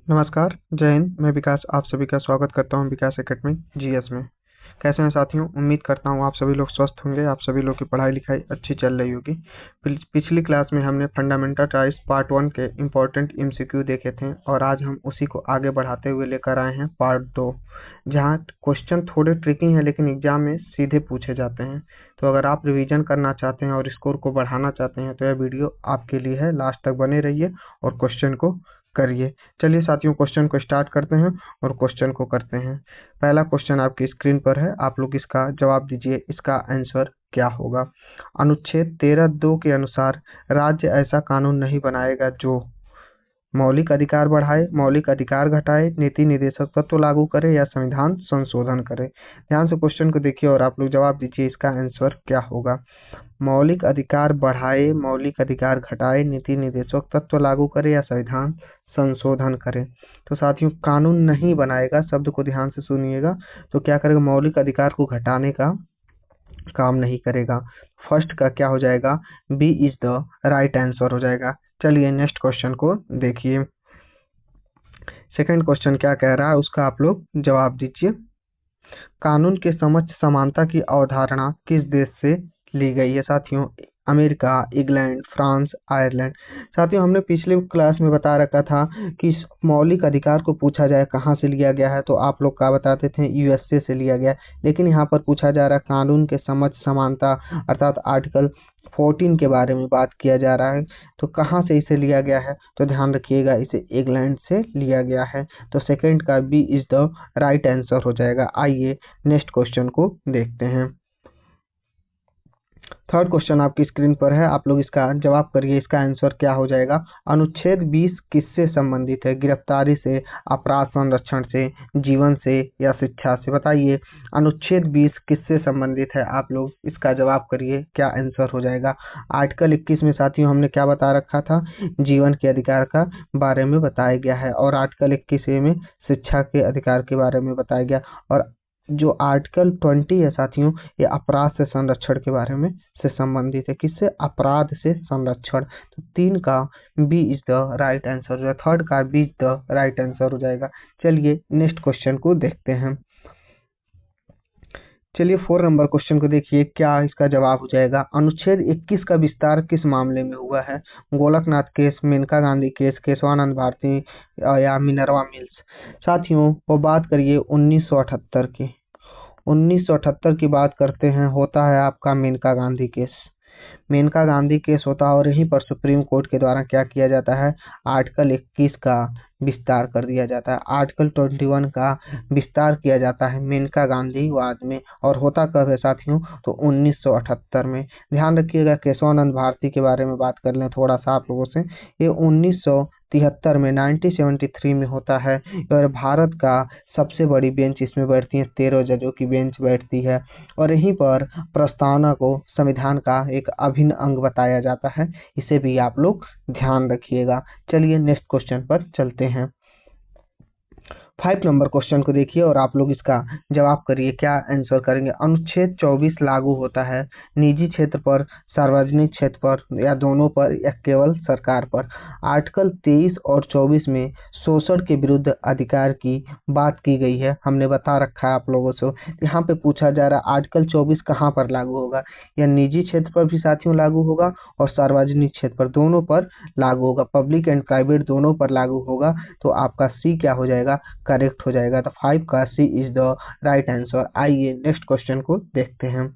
नमस्कार, जय हिंद। मैं विकास आप सभी का स्वागत करता हूं विकास एकेडमी जीएस में। कैसे हैं साथियों? उम्मीद करता हूं आप सभी लोग स्वस्थ होंगे, आप सभी लोग की पढ़ाई लिखाई अच्छी चल रही होगी। पिछली क्लास में हमने फंडामेंटल राइट्स पार्ट 1 के इम्पोर्टेंट एमसीक्यू देखे थे और आज हम उसी को आगे बढ़ाते हुए लेकर आए हैं पार्ट 2, जहां क्वेश्चन थोड़े ट्रिकी हैं लेकिन एग्जाम में सीधे पूछे जाते हैं। तो अगर आप रिवीजन करना चाहते हैं और स्कोर को बढ़ाना चाहते हैं तो यह वीडियो आपके लिए है। लास्ट तक बने रहिए और क्वेश्चन को करिए। चलिए साथियों, क्वेश्चन को स्टार्ट करते हैं और क्वेश्चन को करते हैं। पहला क्वेश्चन आपकी स्क्रीन पर है, आप लोग इसका जवाब दीजिए। इसका आंसर क्या होगा? अनुच्छेद 13(2) के अनुसार राज्य ऐसा कानून नहीं बनाएगा जो मौलिक अधिकार बढ़ाए, मौलिक अधिकार घटाए, नीति निर्देशक तत्व लागू करे या संविधान संशोधन करे। ध्यान से क्वेश्चन को देखिए और आप लोग जवाब दीजिए। इसका आंसर क्या होगा? मौलिक अधिकार बढ़ाए, मौलिक अधिकार घटाए, नीति निर्देशक तत्व लागू करे या संविधान संशोधन करे। तो साथियों, कानून नहीं बनाएगा शब्द को ध्यान से सुनिएगा। तो क्या करेगा? मौलिक अधिकार को घटाने का काम नहीं करेगा। फर्स्ट का क्या हो जाएगा? B is the right answer हो जाएगा। चलिए नेक्स्ट क्वेश्चन को देखिए। सेकंड क्वेश्चन क्या कह रहा है उसका आप लोग जवाब दीजिए। कानून के समक्ष समानता की अवधारणा किस देश से ली गई है? साथियों, अमेरिका, इंग्लैंड, फ्रांस, आयरलैंड। साथियों, हमने पिछले क्लास में बता रखा था कि इस मौलिक अधिकार को पूछा जाए कहाँ से लिया गया है तो आप लोग क्या बताते थे? यूएसए से लिया गया। लेकिन यहाँ पर पूछा जा रहा है कानून के समक्ष समानता अर्थात आर्टिकल 14 के बारे में बात किया जा रहा है। तो कहाँ से इसे लिया गया है? तो ध्यान रखिएगा, इसे इंग्लैंड से लिया गया है। तो सेकंड का B is the right answer हो जाएगा। आइए नेक्स्ट क्वेश्चन को देखते हैं। थर्ड क्वेश्चन आपकी स्क्रीन पर है, आप लोग इसका जवाब करिए। इसका आंसर क्या हो जाएगा? अनुच्छेद 20 किससे संबंधित है? गिरफ्तारी से, अपराध संरक्षण से, जीवन से या शिक्षा से? बताइए, अनुच्छेद 20 किससे संबंधित है? आप लोग इसका जवाब करिए, क्या आंसर हो जाएगा? आर्टिकल 21 में साथियों हमने क्या बता रखा था? जीवन के अधिकार का बारे में बताया गया है और आर्टिकल 21 में शिक्षा के अधिकार के बारे में बताया गया। और जो आर्टिकल 20 है साथियों, ये अपराध से संरक्षण के बारे में से संबंधित है। किससे? अपराध से संरक्षण। तो 3 का B is the right answer हो जाएगा। थर्ड का B is the right answer हो जाएगा। चलिए नेक्स्ट क्वेश्चन को देखते हैं। चलिए 4 नंबर क्वेश्चन को देखिए, क्या इसका जवाब हो जाएगा? अनुच्छेद 21 का विस्तार किस मामले में हुआ है? गोलकनाथ केस, मेनका गांधी केस, केशवानंद भारती या मिनर्वा मिल्स? साथियों, वो बात करिए 1978 की। 1978 की बात करते हैं, होता है आपका मेनका गांधी केस। मेनका गांधी केस होता है और यहीं पर सुप्रीम कोर्ट के द्वारा क्या किया जाता है? आर्टिकल 21 का विस्तार कर दिया जाता है। आर्टिकल 21 का विस्तार किया जाता है मेनका गांधी वाद में। और होता कब है साथियों? तो 1978 में। ध्यान रखिएगा, केशवानंद भारती के बारे में बात कर लें थोड़ा सा आप लोगों से। ये 1973 में 1973 में होता है और भारत का सबसे बड़ी बेंच इसमें बैठती है, 13 जजों की बेंच बैठती है। और यहीं पर प्रस्तावना को संविधान का एक अभिन्न अंग बताया जाता है। इसे भी आप लोग ध्यान रखिएगा। चलिए नेक्स्ट क्वेश्चन पर चलते हैं। 5 नंबर क्वेश्चन को देखिए और आप लोग इसका जवाब करिए, क्या आंसर करेंगे? अनुच्छेद 24 लागू होता है निजी क्षेत्र पर, सार्वजनिक क्षेत्र पर या दोनों पर या केवल सरकार पर? आर्टिकल 23 और 24 में शोषण के विरुद्ध अधिकार की बात की गई है। हमने बता रखा है आप लोगों से। यहाँ पे पूछा जा रहा है आर्टिकल 24 कहाँ पर लागू होगा? या निजी क्षेत्र पर भी साथियों लागू होगा और सार्वजनिक क्षेत्र पर, दोनों पर लागू होगा। पब्लिक एंड प्राइवेट दोनों पर लागू होगा। तो आपका सी क्या हो जाएगा? करेक्ट हो जाएगा। तो 5 का सी इज द राइट आंसर। आइए नेक्स्ट क्वेश्चन को देखते हैं।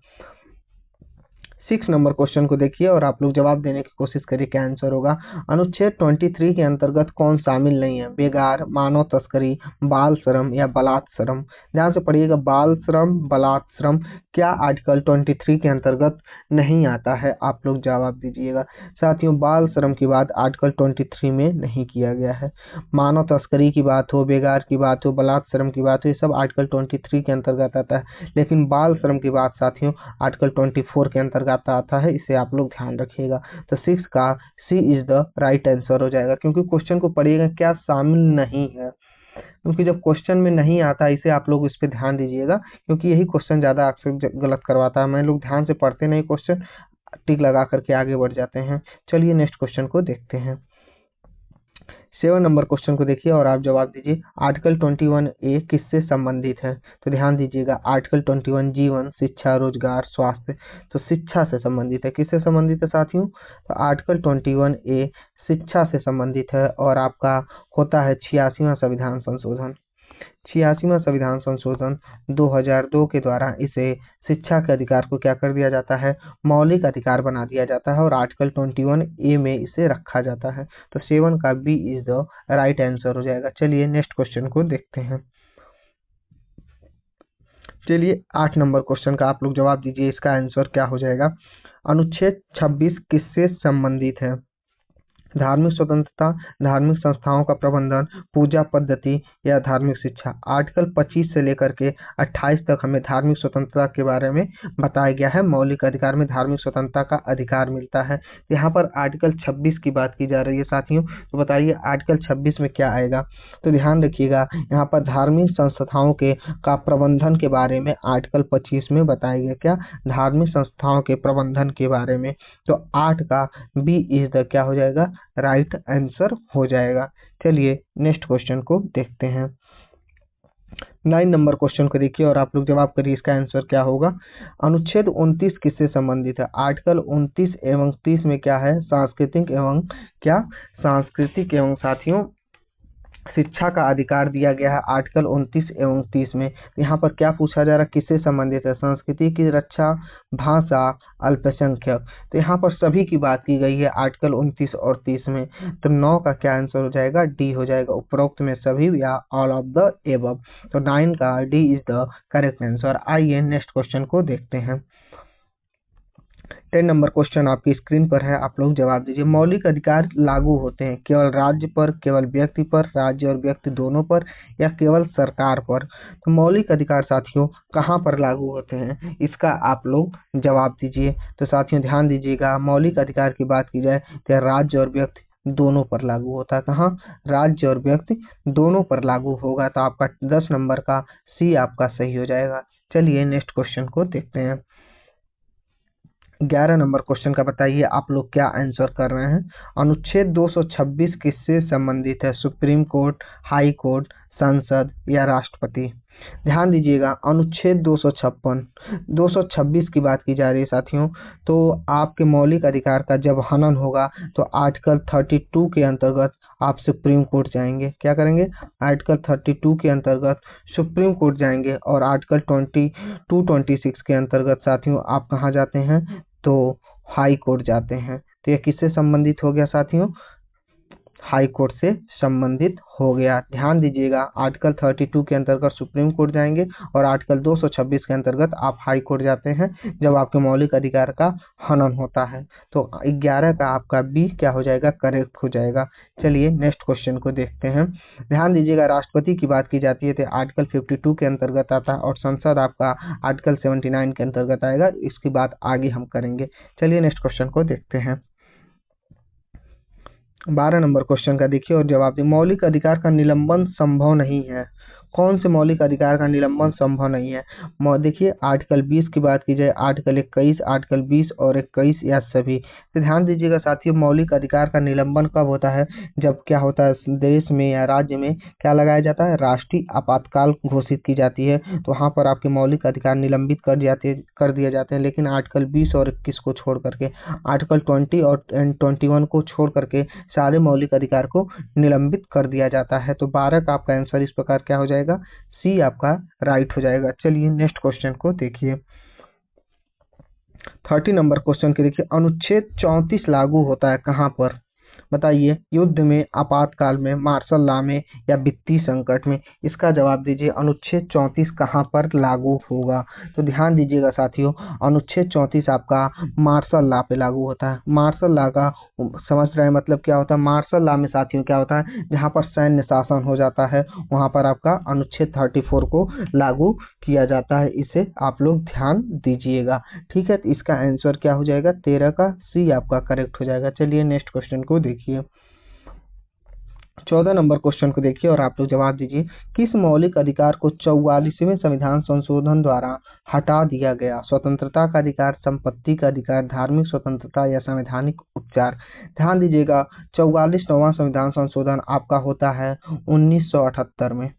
6 नंबर क्वेश्चन को देखिए और आप लोग जवाब देने की कोशिश करिए, क्या आंसर होगा? अनुच्छेद 23 के अंतर्गत कौन शामिल नहीं है? बेगार, मानव तस्करी, बाल श्रम या बलात् श्रम? ध्यान से पढ़िएगा, बाल श्रम, बलात् श्रम क्या आर्टिकल 23 के अंतर्गत नहीं आता है? आप लोग जवाब दीजिएगा। साथियों, बाल श्रम की बात आर्टिकल 23 में नहीं किया गया है। मानव तस्करी की बात हो, बेगार की बात हो, बलात् श्रम की बात हो, ये सब आर्टिकल 23 के अंतर्गत आता है। लेकिन बाल श्रम की बात साथियों आर्टिकल 24 के अंतर्गत आता है। इसे आप लोग ध्यान रखिएगा। तो 6 का सी इज द राइट आंसर हो जाएगा। क्योंकि क्वेश्चन को पढ़िएगा, क्या शामिल नहीं है? क्योंकि जब क्वेश्चन में नहीं आता, इसे आप लोग इस पे ध्यान दीजिएगा, क्योंकि यही क्वेश्चन ज्यादा अक्सर गलत करवाता है। मैं लोग ध्यान से पढ़ते नहीं, क्वेश्चन टिक लगा करके आगे बढ़ जाते हैं। चलिए नेक्स्ट क्वेश्चन को देखते हैं। 7 नंबर क्वेश्चन को देखिए और आप जवाब दीजिए। आर्टिकल 21A किससे संबंधित है? तो ध्यान दीजिएगा, आर्टिकल 21 जीवन, शिक्षा, रोजगार, स्वास्थ्य, तो शिक्षा से संबंधित है। किससे संबंधित है साथियों? तो आर्टिकल 21A शिक्षा से संबंधित है और आपका होता है 86वां संविधान संशोधन। 86वां संविधान संशोधन 2002 के द्वारा इसे शिक्षा के अधिकार को क्या कर दिया जाता है? मौलिक अधिकार बना दिया जाता है और आर्टिकल 21A में इसे रखा जाता है। तो 7 का B is the right answer हो जाएगा। चलिए नेक्स्ट क्वेश्चन को देखते हैं। चलिए 8 नंबर क्वेश्चन का आप लोग जवाब दीजिए, इसका आंसर क्या हो जाएगा? अनुच्छेद 26 किससे संबंधित है? धार्मिक स्वतंत्रता, धार्मिक संस्थाओं का प्रबंधन, पूजा पद्धति या धार्मिक शिक्षा। आर्टिकल 25 से लेकर के 28 तक हमें धार्मिक स्वतंत्रता के बारे में बताया गया है। मौलिक अधिकार में धार्मिक स्वतंत्रता का अधिकार मिलता है। यहाँ पर आर्टिकल 26 की बात की जा रही है साथियों, तो बताइए आर्टिकल 26 में क्या आएगा? तो ध्यान रखिएगा, यहाँ पर धार्मिक संस्थाओं के का प्रबंधन के बारे में आर्टिकल 25 में बताया गया। क्या? धार्मिक संस्थाओं के प्रबंधन के बारे में। तो 8 का बी इज द क्या हो जाएगा? राइट आंसर हो जाएगा। चलिए नेक्स्ट क्वेश्चन को देखते हैं। 9 नंबर क्वेश्चन को देखिए और आप लोग जवाब करिए, इसका आंसर क्या होगा? अनुच्छेद 29 किससे संबंधित है? आर्टिकल 29 एवं 30 में क्या है? सांस्कृतिक एवं क्या? सांस्कृतिक एवं साथियों शिक्षा का अधिकार दिया गया है आर्टिकल 29 एवं 30 में। यहाँ पर क्या पूछा जा रहा है? किससे संबंधित है? संस्कृति की रक्षा, भाषा, अल्पसंख्यक। तो यहाँ पर सभी की बात की गई है आर्टिकल 29 और 30 में। तो 9 का क्या आंसर हो जाएगा? डी हो जाएगा, उपरोक्त में सभी या ऑल ऑफ द एबव। तो 9 का D is the correct answer. आइए नेक्स्ट क्वेश्चन को देखते हैं। 10 नंबर क्वेश्चन आपकी स्क्रीन पर है, आप लोग जवाब दीजिए। मौलिक अधिकार लागू होते हैं केवल राज्य पर, केवल व्यक्ति पर, राज्य और व्यक्ति दोनों पर, या केवल सरकार पर? तो मौलिक अधिकार साथियों कहाँ पर लागू होते हैं, इसका आप लोग जवाब दीजिए। तो साथियों ध्यान दीजिएगा, मौलिक अधिकार की बात की जाए तो राज्य और व्यक्ति दोनों पर लागू होता है। कहाँ? राज्य और व्यक्ति दोनों पर लागू होगा। तो आपका 10 नंबर का सी आपका सही हो जाएगा। चलिए नेक्स्ट क्वेश्चन को देखते हैं। 11 नंबर क्वेश्चन का बताइए आप लोग क्या आंसर कर रहे हैं। अनुच्छेद 226 किससे संबंधित है? सुप्रीम कोर्ट, हाई कोर्ट, संसद या राष्ट्रपति? ध्यान दीजिएगा, अनुच्छेद 226 की बात की जा रही है साथियों। तो आपके मौलिक अधिकार का जब हनन होगा तो आर्टिकल 32 के अंतर्गत आप सुप्रीम कोर्ट जाएंगे। क्या करेंगे? आर्टिकल 32 के अंतर्गत सुप्रीम कोर्ट जाएंगे और आर्टिकल 26 के अंतर्गत साथियों आप कहाँ जाते हैं? तो हाई कोर्ट जाते हैं। तो ये किससे संबंधित हो गया साथियों? हाई कोर्ट से संबंधित हो गया। ध्यान दीजिएगा, आर्टिकल 32 के अंतर्गत सुप्रीम कोर्ट जाएंगे और आर्टिकल 226 के अंतर्गत आप हाई कोर्ट जाते हैं जब आपके मौलिक अधिकार का हनन होता है। तो 11 का आपका बी क्या हो जाएगा? करेक्ट हो जाएगा। चलिए नेक्स्ट क्वेश्चन को देखते हैं। ध्यान दीजिएगा, राष्ट्रपति की बात की जाती है तो आर्टिकल 52 के अंतर्गत आता है और संसद आपका आर्टिकल 79 के अंतर्गत आएगा। इसकी बात आगे हम करेंगे। चलिए नेक्स्ट क्वेश्चन को देखते हैं। 12 नंबर क्वेश्चन का देखिए और जवाब दिए। मौलिक अधिकार का निलंबन संभव नहीं है। कौन से मौलिक अधिकार का निलंबन संभव नहीं है? देखिए आर्टिकल 20 की बात की जाए, आर्टिकल 21, आर्टिकल 20 और 21 या सभी। तो ध्यान दीजिएगा साथियों, मौलिक अधिकार का निलंबन कब होता है? जब क्या होता है, देश में या राज्य में क्या लगाया जाता है? राष्ट्रीय आपातकाल घोषित की जाती है। तो वहां पर आपके मौलिक अधिकार निलंबित कर दिए जाते हैं। लेकिन आर्टिकल 20 और 21 को छोड़ करके, आर्टिकल 20 और 21 को छोड़ करके सारे मौलिक अधिकार को निलंबित कर दिया जाता है। तो 12 का आपका आंसर इस प्रकार क्या हो जाएगा? सी आपका राइट हो जाएगा। चलिए नेक्स्ट क्वेश्चन को देखिए। 30 नंबर क्वेश्चन के देखिए, अनुच्छेद 34 लागू होता है कहां पर? बताइए, युद्ध में, आपातकाल में, मार्शल लॉ में या वित्तीय संकट में? इसका जवाब दीजिए, अनुच्छेद 34 कहां पर लागू होगा? तो ध्यान दीजिएगा साथियों, अनुच्छेद 34 आपका मार्शल लॉ पे लागू होता है। मार्शल लॉ का समझ रहे हैं मतलब क्या होता है? मार्शल लॉ में साथियों क्या होता है, जहां पर सैन्य शासन हो जाता है वहां पर आपका अनुच्छेद 34 को लागू किया जाता है। इसे आप लोग ध्यान दीजिएगा, ठीक है। तो इसका आंसर क्या हो जाएगा? 13 का सी आपका करेक्ट हो जाएगा। चलिए नेक्स्ट क्वेश्चन को देखिए। 14 नंबर क्वेश्चन को देखिए और आप लोग जवाब दीजिए। किस मौलिक अधिकार को 44वें संविधान संशोधन द्वारा हटा दिया गया? स्वतंत्रता का अधिकार, संपत्ति का अधिकार, धार्मिक स्वतंत्रता या संवैधानिक उपचार? ध्यान दीजिएगा, 44वां संविधान संशोधन आपका होता है 1978 में।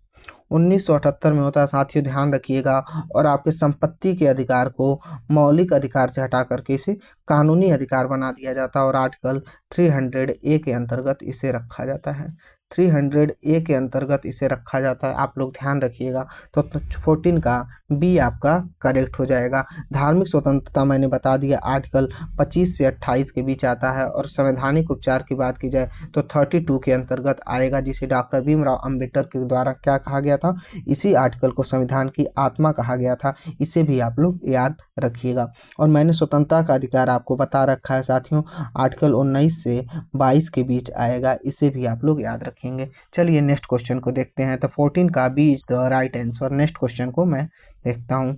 1978 में होता है साथियों, ध्यान रखिएगा। और आपके संपत्ति के अधिकार को मौलिक अधिकार से हटा करके इसे कानूनी अधिकार बना दिया जाता है और आर्टिकल 300A के अंतर्गत इसे रखा जाता है। 300A के अंतर्गत इसे रखा जाता है, आप लोग ध्यान रखिएगा। तो 14 का बी आपका करेक्ट हो जाएगा। धार्मिक स्वतंत्रता मैंने बता दिया, आर्टिकल 25 से 28 के बीच आता है। और संवैधानिक उपचार की बात की जाए तो 32 के अंतर्गत आएगा, जिसे डॉक्टर भीमराव अंबेडकर के द्वारा क्या कहा गया था? इसी आर्टिकल को संविधान की आत्मा कहा गया था। इसे भी आप लोग याद रखिएगा। और मैंने स्वतंत्रता का अधिकार आपको बता रखा है साथियों, आर्टिकल 19 से 22 के बीच आएगा, इसे भी आप लोग याद रखेंगे। चलिए नेक्स्ट क्वेश्चन को देखते हैं। तो 14 का B is the right answer. Next question को मैं देखता हूँ।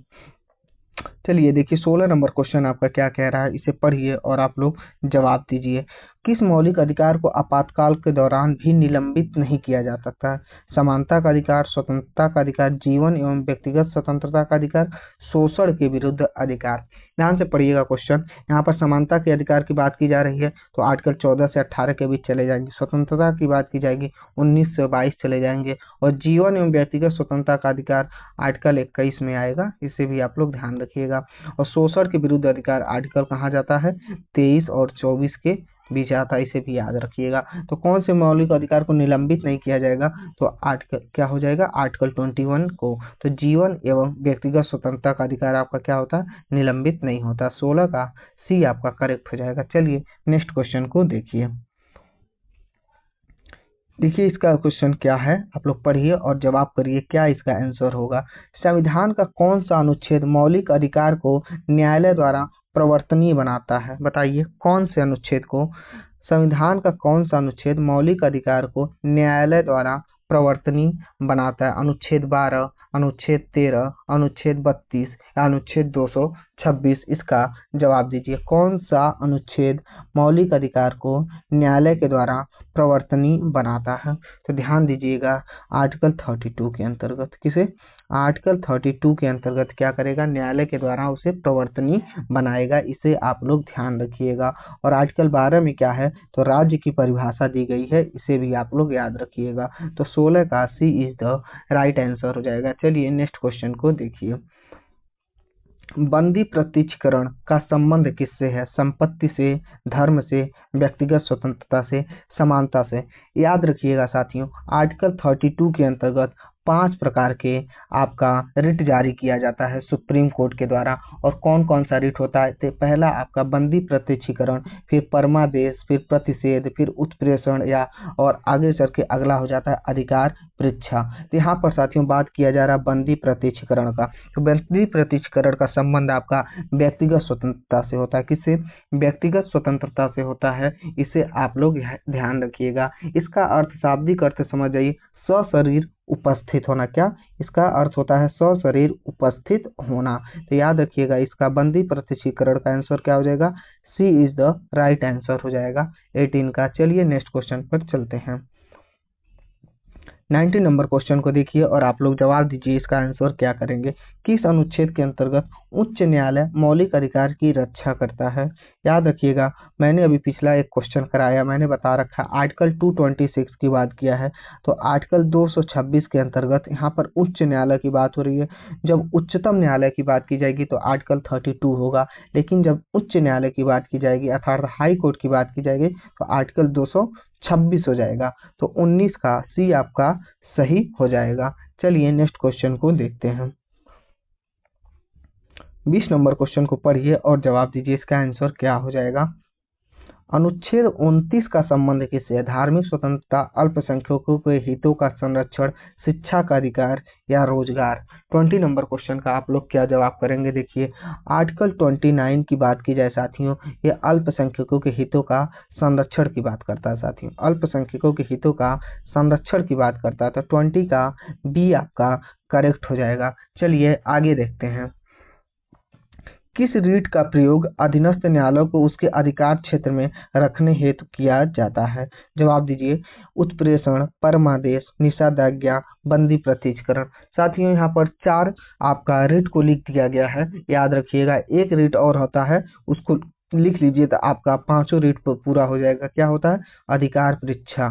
चलिए देखिए, 16 नंबर क्वेश्चन आपका क्या कह रहा है, इसे पढ़िए और आप लोग जवाब दीजिए। किस मौलिक अधिकार को आपातकाल के दौरान भी निलंबित नहीं किया जा सकता? समानता का अधिकार, स्वतंत्रता का अधिकार, जीवन एवं व्यक्तिगत स्वतंत्रता का अधिकार, शोषण के विरुद्ध अधिकार। ध्यान से पढ़िएगा क्वेश्चन। यहाँ पर समानता के अधिकार की बात की जा रही है तो आर्टिकल 14 से 18 के बीच चले जाएंगे। स्वतंत्रता की बात की जाएगी 19 से 22 चले जाएंगे। और जीवन एवं व्यक्तिगत स्वतंत्रता का अधिकार आर्टिकल 21 में आएगा, इसे भी आप लोग ध्यान रखिएगा। और शोषण के विरुद्ध अधिकार आर्टिकल कहाँ जाता है? 23 और 24 के बीच आता है, इसे भी याद रखिएगा। तो कौन से मौलिक अधिकार को निलंबित नहीं किया जाएगा? तो आर्टिकल क्या हो जाएगा? आर्टिकल 21 को। तो जीवन एवं व्यक्तिगत स्वतंत्रता का अधिकार आपका क्या होता है? निलंबित नहीं होता। 16 का सी आपका करेक्ट हो जाएगा। चलिए नेक्स्ट क्वेश्चन को देखिए। देखिए इसका क्वेश्चन क्या है, आप लोग पढ़िए और जवाब करिए क्या इसका आंसर होगा। संविधान का कौन सा अनुच्छेद मौलिक अधिकार को न्यायालय द्वारा प्रवर्तनीय बनाता है? बताइए कौन से अनुच्छेद को, संविधान का कौन सा अनुच्छेद मौलिक अधिकार को न्यायालय द्वारा प्रवर्तनीय बनाता है? अनुच्छेद 12, अनुच्छेद 13, अनुच्छेद 32 या अनुच्छेद 226? इसका जवाब दीजिए। कौन सा अनुच्छेद मौलिक अधिकार को न्यायालय के द्वारा प्रवर्तनीय बनाता है? तो ध्यान दीजिएगा, आर्टिकल 32 के अंतर्गत। किसे? आर्टिकल 32 के अंतर्गत क्या करेगा? न्यायालय के द्वारा उसे प्रवर्तनीय बनाएगा, इसे आप लोग ध्यान रखिएगा। और आर्टिकल 12 में क्या है? तो राज्य की परिभाषा दी गई है, इसे भी आप लोग याद रखिएगा। तो 16 का सी इज द राइट आंसर हो जाएगा। चलिए नेक्स्ट क्वेश्चन को देखिए। बंदी प्रत्यक्षीकरण का संबंध किससे है? संपत्ति से, धर्म से, व्यक्तिगत स्वतंत्रता से, समानता से? याद रखिएगा साथियों, आर्टिकल 32 के अंतर्गत 5 प्रकार के आपका रिट जारी किया जाता है सुप्रीम कोर्ट के द्वारा। और कौन कौन सा रिट होता है? तो पहला आपका बंदी प्रत्यक्षीकरण, फिर परमादेश, फिर प्रतिषेध, फिर उत्प्रेषण या और आगे चल के अगला हो जाता है अधिकार परीक्षा। तो यहाँ पर साथियों बात किया जा रहा है बंदी प्रत्यक्षीकरण का। तो बंदी प्रत्यक्षीकरण का संबंध आपका व्यक्तिगत स्वतंत्रता से होता है। किससे? व्यक्तिगत स्वतंत्रता से होता है, इसे आप लोग ध्यान रखिएगा। इसका अर्थ, शाब्दिक अर्थ समझ जाइए, सशरीर उपस्थित होना। क्या इसका अर्थ होता है? सशरीर उपस्थित होना। तो याद रखिएगा, इसका बंदी प्रत्यक्षीकरण का आंसर क्या हो जाएगा? सी इज द राइट आंसर हो जाएगा 18 का। चलिए नेक्स्ट क्वेश्चन पर चलते हैं। 90 नंबर क्वेश्चन को देखिए और आप लोग जवाब दीजिए इसका आंसर क्या करेंगे। किस अनुच्छेद के अंतर्गत उच्च न्यायालय मौलिक अधिकार की रक्षा करता है? याद रखिएगा, मैंने अभी पिछला एक क्वेश्चन कराया, मैंने बता रखा आर्टिकल 226 की बात किया है। तो आर्टिकल 226 के अंतर्गत यहाँ पर उच्च न्यायालय की बात हो रही है। जब उच्चतम न्यायालय की बात की जाएगी तो आर्टिकल 32 होगा, लेकिन जब उच्च न्यायालय की बात की जाएगी अर्थात हाई कोर्ट की बात की जाएगी तो आर्टिकल 226 हो जाएगा। तो 19 का सी आपका सही हो जाएगा। चलिए नेक्स्ट क्वेश्चन को देखते हैं। 20 नंबर क्वेश्चन को पढ़िए और जवाब दीजिए इसका आंसर क्या हो जाएगा। अनुच्छेद 29 का संबंध किससे है? धार्मिक स्वतंत्रता, अल्पसंख्यकों के हितों का संरक्षण, शिक्षा का अधिकार या रोजगार? 20 नंबर क्वेश्चन का आप लोग क्या जवाब करेंगे? देखिए आर्टिकल 29 की बात की जाए साथियों, ये अल्पसंख्यकों के हितों का संरक्षण की बात करता है साथियों, अल्पसंख्यकों के हितों का संरक्षण की बात करता है। तो 20 का बी आपका करेक्ट हो जाएगा। चलिए आगे देखते हैं। किस रीट का प्रयोग अधीनस्थ न्यायालय को उसके अधिकार क्षेत्र में रखने हेतु किया जाता है? जवाब दीजिए। उत्प्रेषण, परमादेश, निषेधाज्ञा, बंदी प्रत्यक्षीकरण। साथियों, यहाँ पर 4 आपका रीट को लिख दिया गया है, याद रखिएगा। एक रीट और होता है, उसको लिख लीजिए तो आपका 5 रीट पूरा हो जाएगा। क्या होता है? अधिकार परीक्षा,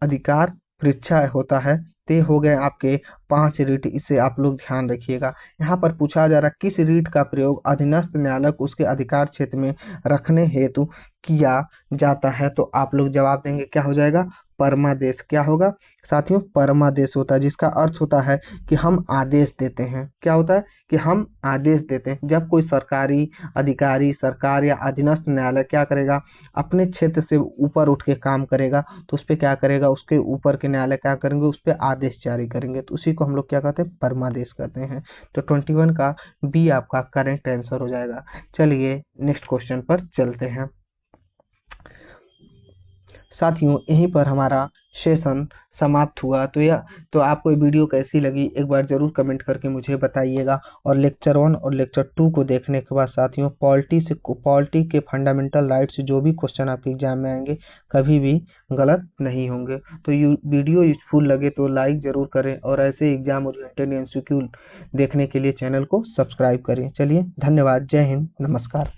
अधिकार परीक्षा होता है। ते हो गए आपके 5 रीट, इसे आप लोग ध्यान रखिएगा। यहाँ पर पूछा जा रहा है किस रीट का प्रयोग अधीनस्थ न्यायालय को उसके अधिकार क्षेत्र में रखने हेतु किया जाता है, तो आप लोग जवाब देंगे क्या हो जाएगा? परमादेश। क्या होगा साथियों? परमादेश होता है, जिसका अर्थ होता है कि हम आदेश देते हैं। क्या होता है? कि हम आदेश देते हैं। जब कोई सरकारी अधिकारी, सरकार या अधीनस्थ न्यायालय क्या करेगा? अपने क्षेत्र से ऊपर उठ के काम करेगा, तो उस पर क्या करेगा? उसके ऊपर के न्यायालय क्या करेंगे? उस पर आदेश जारी करेंगे, तो उसी को हम लोग क्या कहते हैं? परमादेश कहते हैं। तो 21 का बी आपका करेक्ट आंसर हो जाएगा। चलिए नेक्स्ट क्वेश्चन पर चलते हैं। साथियों, यहीं पर हमारा सेशन समाप्त हुआ। तो आपको ये वीडियो कैसी लगी एक बार जरूर कमेंट करके मुझे बताइएगा। और लेक्चर 1 और लेक्चर 2 को देखने के बाद साथियों, पॉलिटी के फंडामेंटल राइट से जो भी क्वेश्चन आपके एग्जाम में आएंगे कभी भी गलत नहीं होंगे। तो वीडियो यूजफुल लगे तो लाइक जरूर करें, और ऐसे एग्जाम ओरिएंटेड MCQ देखने के लिए चैनल को सब्सक्राइब करें। चलिए धन्यवाद, जय हिंद, नमस्कार।